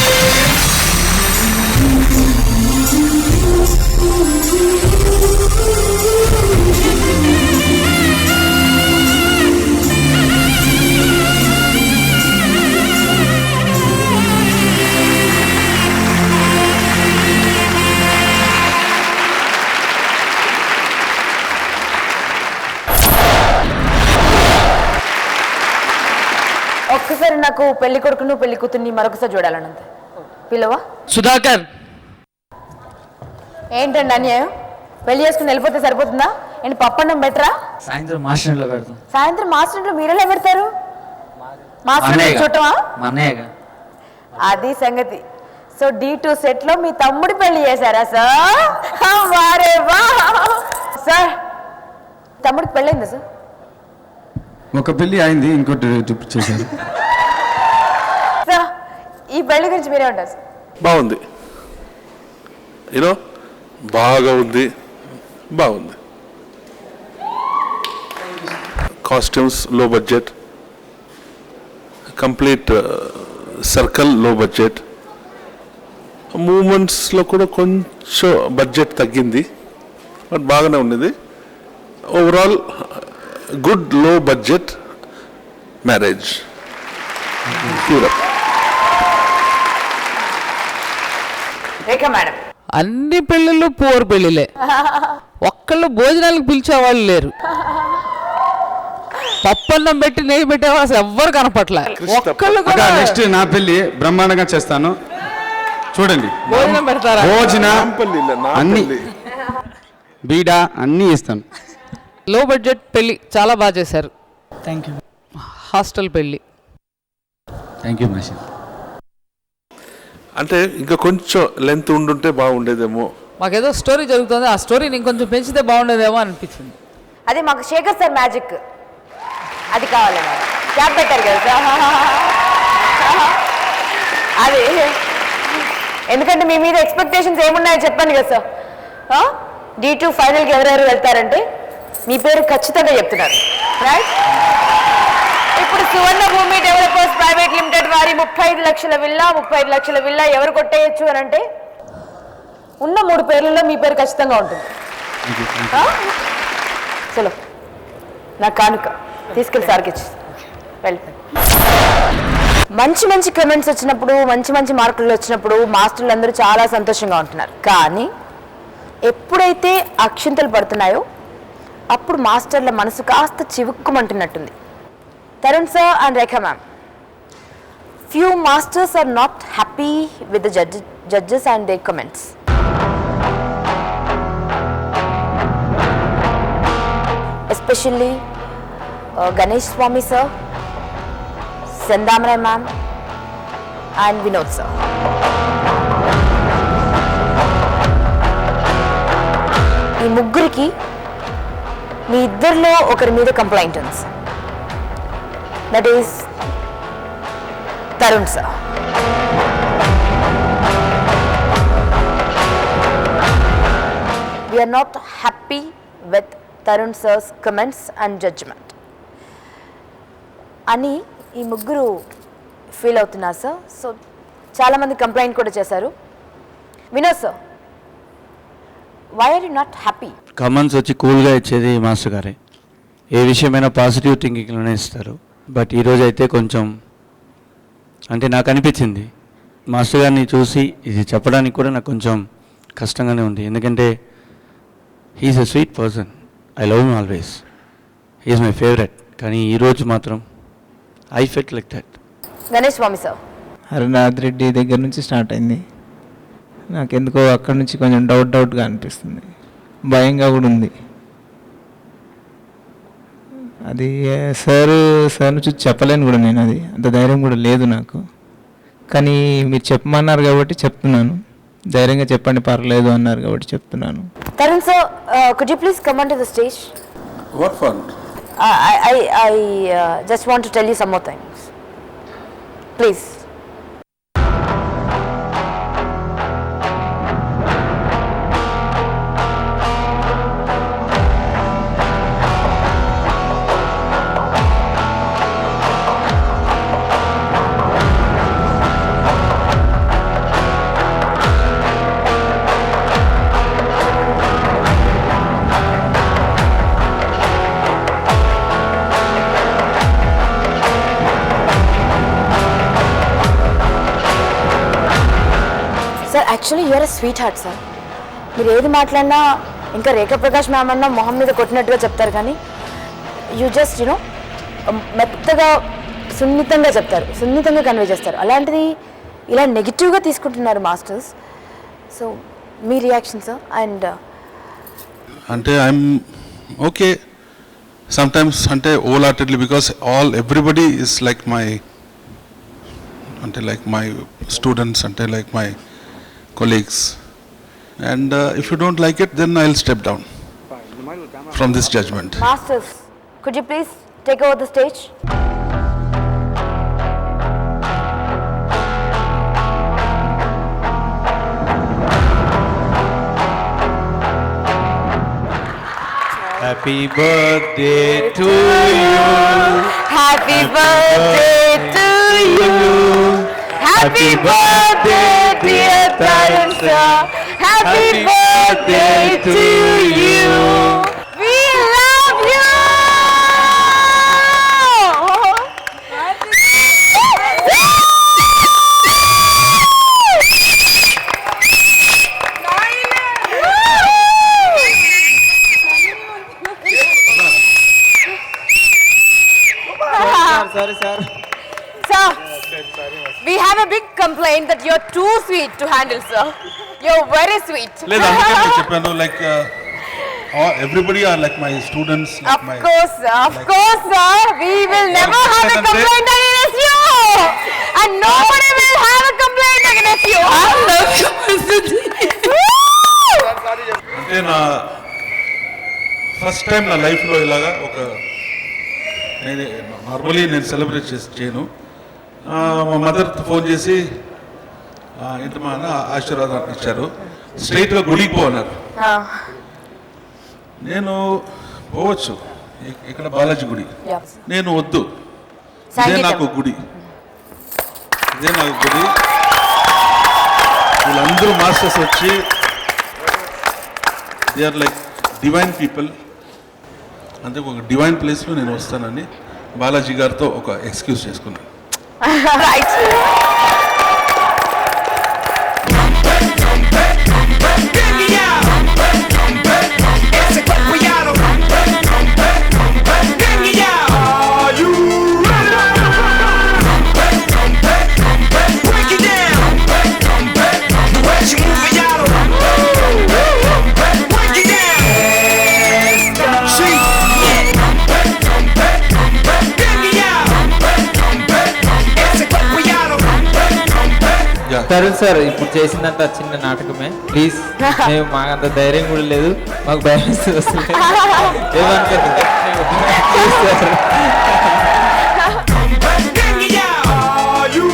B: ఒక్కసారి నాకు పెళ్లి కొడుకును పెళ్లి కూతుర్ని మరొకసారి చూడాలనంత పిల్లవా
C: సుధాకర్.
B: ఏంటండి అన్యాయం? పెళ్లి చేసుకుని వెళ్ళిపోతే సరిపోతుందా? ఏంటి పప్పన్నం బెటరా?
E: సాయంత్రం మాస్టర్ ఇంట్లో పెడతాం.
B: సాయంత్రం మాస్టర్ ఇంట్లో మీరెలా పెడతారు? మాస్టర్ చూడటమా? అది సంగతి. సో D2 సెట్ లో మీ తమ్ముడి పెళ్లి చేశారా సార్? వారే వా సార్, తమ్ముడికి పెళ్ళైందా సార్?
L: ఒక పెళ్లి అయింది, ఇంకోటి చేశారు.
B: సార్ ఈ పెళ్లి గురించి మీరే ఉంటారు సార్?
I: బాగుంది, యూనో బాగా ఉంది, బాగుంది. కాస్ట్యూమ్స్ లో బడ్జెట్, కంప్లీట్ సర్కిల్ లో బడ్జెట్, మూమెంట్స్లో కూడా కొంచెం బడ్జెట్ తగ్గింది, బట్ బాగానే ఉన్నది. ఓవరాల్ గుడ్ లో బడ్జెట్ మ్యారేజ్.
B: రేఖా మేడం,
F: అన్ని పెళ్ళిళ్ళు పూర్ పెళ్ళిలే, ఒక్కళ్ళు భోజనాలకు పిలిచేవాళ్ళు లేరు. పప్పన్నం పెట్టి నెయ్యి పెట్టేవాళ్ళు అసలు ఎవ్వరు కనపట్లే. ఒక్కళ్ళు కూడా
L: నెక్స్ట్ నా పెళ్లి బ్రహ్మాండంగా చేస్తాను, చూడండి.
F: భోజనం పెడతారా?
L: భోజనం అన్ని బీడ అన్నీ ఇస్తాను.
F: లో బడ్జెట్ పెళ్ళి చాలా బాగా చేశారు.
C: Thank you.
F: హాస్టల్ పెళ్ళి.
L: థ్యాంక్ యూ మాషి.
I: అంటే ఇంకా కొంచెం లెంత్ ఉండుంటే బాగుండేదేమో.
F: మాకేదో స్టోరీ జరుగుతుంది, ఆ స్టోరీని ఇంకొంచెం పెంచితే బాగుండేదేమో అనిపించింది.
B: అది మాకు శేఖర్ సార్ మ్యాజిక్ అది కావాలి. క్యాప్ పెట్టారు కదా సార్, అది ఎందుకంటే మీ మీద ఎక్స్పెక్టేషన్స్ ఏమున్నాయో చెప్పాను కదా సార్. D2 ఫైనల్కి ఎవరెవరు వెళ్తారంటే మీ పేరు ఖచ్చితంగా చెప్తున్నారు, రైట్? ఇప్పుడు సువర్ణ భూమి డెవలపర్స్ ప్రైవేట్ లిమిటెడ్ వారి 35 లక్షల విల్లా ఎవరు కొట్టేయచ్చు అని అంటే ఉన్న 3 పేర్లలో మీ పేరు ఖచ్చితంగా ఉంటుంది. చలో నా కానుక తీసుకెళ్ళి సార్కి ఇచ్చి వెళ్ళి. మంచి కమెంట్స్ వచ్చినప్పుడు, మంచి మార్కులు వచ్చినప్పుడు మాస్టర్లు అందరూ చాలా సంతోషంగా ఉంటున్నారు. కానీ ఎప్పుడైతే అక్షింతలు పడుతున్నాయో అప్పుడు మాస్టర్ల మనసు కాస్త చివుక్కుమంటున్నట్టుంది. Tarun sir and Rekha ma'am, few masters are not happy with the judges and their comments. Especially Ganesh Swami sir, Sendamrai ma'am and Vinod sir. ఈ ముగ్గురికి మీ ఇద్దరిలో ఒకరి మీద కంప్లైంట్ ఉంది. That is Tarun sir. We are not happy with Tarun sir's comments and judgment అని ఈ ముగ్గురు feel అవుతున్నారు సార్. సో చాలామంది కంప్లైంట్ కూడా చేశారు. Vinod sir, why are you not happy?
H: Comments వచ్చి కూల్గా ఇచ్చేది మాస్టర్ గారే. ఏ విషయమైనా పాజిటివ్ థింకింగ్లోనే ఇస్తారు. బట్ ఈరోజు అయితే కొంచెం అంటే నాకు అనిపించింది మాస్టర్ గారిని చూసి ఇది చెప్పడానికి కూడా నాకు కొంచెం కష్టంగానే ఉంది. ఎందుకంటే he's a sweet person, I love him always, he's my favourite. కానీ ఈరోజు మాత్రం I felt like that.
B: Ganesh Swami sir,
E: Harinath Reddy దగ్గర నుంచి స్టార్ట్ అయింది. నాకెందుకో అక్కడి నుంచి కొంచెం డౌట్గా అనిపిస్తుంది, భయంగా కూడా ఉంది. అది సార్ని చూసి చెప్పలేను కూడా నేను, అది అంత ధైర్యం కూడా లేదు నాకు. కానీ మీరు చెప్పమన్నారు కాబట్టి చెప్తున్నాను, ధైర్యంగా చెప్పండి పర్లేదు అన్నారు కాబట్టి చెప్తున్నాను.
B: Tarun sir, could you please come onto the stage?
I: What fun?
B: I just want to tell you some more things. Please. Actually you're a sweet heart sir. మీరు ఏది మాట్లాడినా ఇంకా రేఖా ప్రకాష్ మ్యామ్ అన్నా మొహం మీద కొట్టినట్టుగా చెప్తారు, కానీ యూ జస్ట్ యూనో మెత్తగా సున్నితంగా చెప్తారు, సున్నితంగా కన్వే చేస్తారు. అలాంటిది ఇలా నెగిటివ్గా తీసుకుంటున్నారు మాస్టర్స్. సో మీ రియాక్షన్ సార్? అండ్
I: అంటే ఐఎమ్ ఓకే సమ్టైమ్స్ అంటే whole heartedly because everybody is like my అంటే లైక్ మై స్టూడెంట్స్ అంటే like my colleagues, and if you don't like it, then I'll step down from this judgment.
B: Masters, could you please take over the stage?
H: Happy birthday to you.
B: Happy birthday to you. Happy birthday dear Tarun sir. Happy birthday to you. We love you.
E: Sorry sir.
B: Sir, we have a big complaint that you're too sweet to handle, sir. You're very sweet.
I: లేదు అందుకే నేను చెప్పాను like everybody are like my students, like my
B: Of course, sir. We will never have a complaint against you, and nobody will have a complaint against you. I love you,
I: అంటే నా first time నా లైఫ్లో ఇలాగా ఒక normally నేను celebrate చేయను. మా mother phone చేసి ఇంటి మా అన్న ఆశీర్వాదం ఇచ్చారు, స్ట్రైట్గా గుడికి పోన్నారు. నేను పోవచ్చు, ఇక్కడ బాలాజీ గుడి, నేను వద్దు, ఇదే నాకు గుడి, ఇదే నాకు గుడి. వీళ్ళందరూ మాస్టర్స్ వచ్చి they are like divine people, అంటే ఒక డివైన్ ప్లేస్లో నేను వస్తానని బాలాజీ గారితో ఒక ఎక్స్క్యూజ్ చేసుకున్నాను.
B: Right.
E: తరుణ్ సార్ ఇప్పుడు చేసిందంత చిన్న నాటకమే, ప్లీజ్. మేము మాకంత ధైర్యం కూడా లేదు, మాకు భయం వస్తుంది, ఏమనుకోండి.
K: You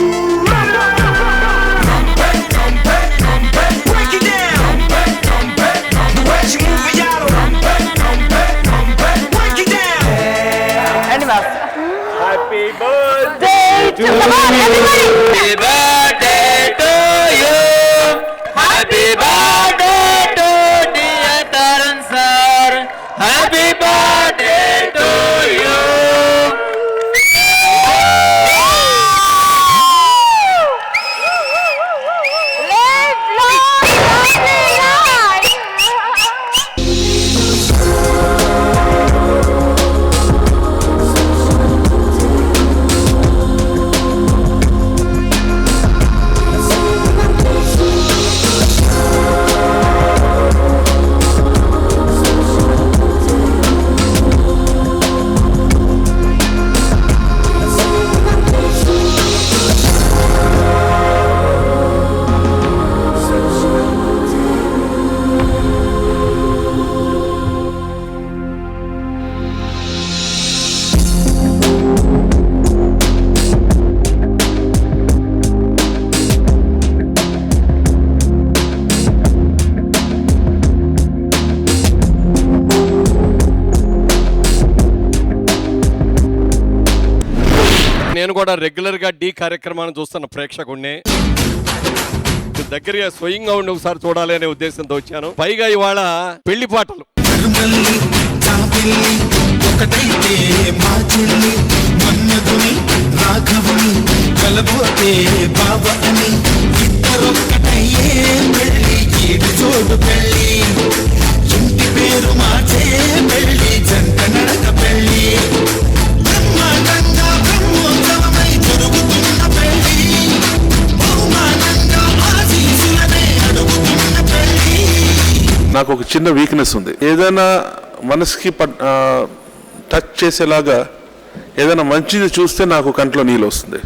Q: నేను కూడా రెగ్యులర్ గా డి కార్యక్రమాన్ని చూస్తున్న ప్రేక్షకుడిని, దగ్గరగా స్వయంగా ఉండి ఒకసారి చూడాలి అనే ఉద్దేశంతో వచ్చాను. పైగా ఇవాళ పెళ్లి పాటలు.
K: ఒకటైతే మా చెల్లి మన్నదుని రాఘవుని కలబోతే బాబ అని ఇద్దరొక్కటయ్యే పెళ్ళి ఈడు చోడు పెళ్ళి ఇంటి పేరు మార్చే పెళ్ళి జంట నడక పెళ్ళి బ్రహ్మాండంగా బ్రహ్మోత్సవమై జరుగుతున్న పెళ్ళి బహుమానంగా ఆశీసులనే అడుగుతున్న పెళ్ళి.
I: నాకు ఒక చిన్న వీక్నెస్ ఉంది. ఏదైనా మనసుకి టచ్ చేసేలాగా ఏదైనా మంచిది చూస్తే నాకు కంట్లో నీళ్ళు వస్తుంది.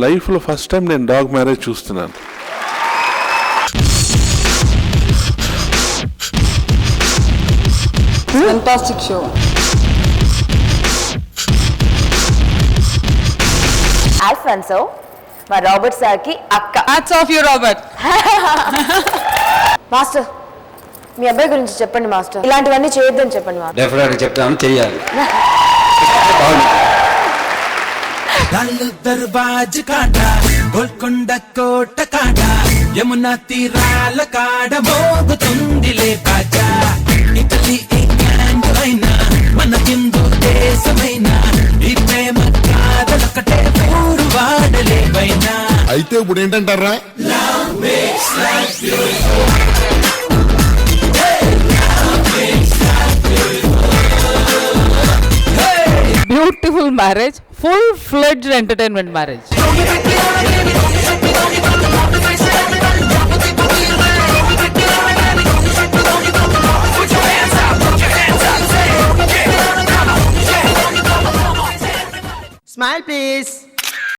I: లైఫ్లో ఫస్ట్ టైం నేను డాగ్ మ్యారేజ్ చూస్తున్నాను.
B: Fantastic show. Alfonso, మా రాబర్ట్ సార్కి అక్క.
F: Hats off you Robert.
B: Master, మీ అబ్బాయి గురించి చెప్పండి మాస్టర్. ఇలాంటివన్నీ చేయొద్దని చెప్పండి మాస్టర్.
L: డెఫినెట్గా చెప్తాను, చెయ్యాలి.
K: लाल दरवाज काटा गोलकोंड कोट काटा यमुना तीराल काड మోగుతుందిలే బాజా ఇటలీ ఇంగ్లాండ్ అయినా మన హిందూ దేశమైనా ఈ ప్రేమ కాదలొకటే ఊరు వాడలేవైనా.
R: అయితే ఇప్పుడు ఏంటంటారా,
K: love makes life
F: beautiful marriage, full-fledged entertainment marriage.
S: Smile please.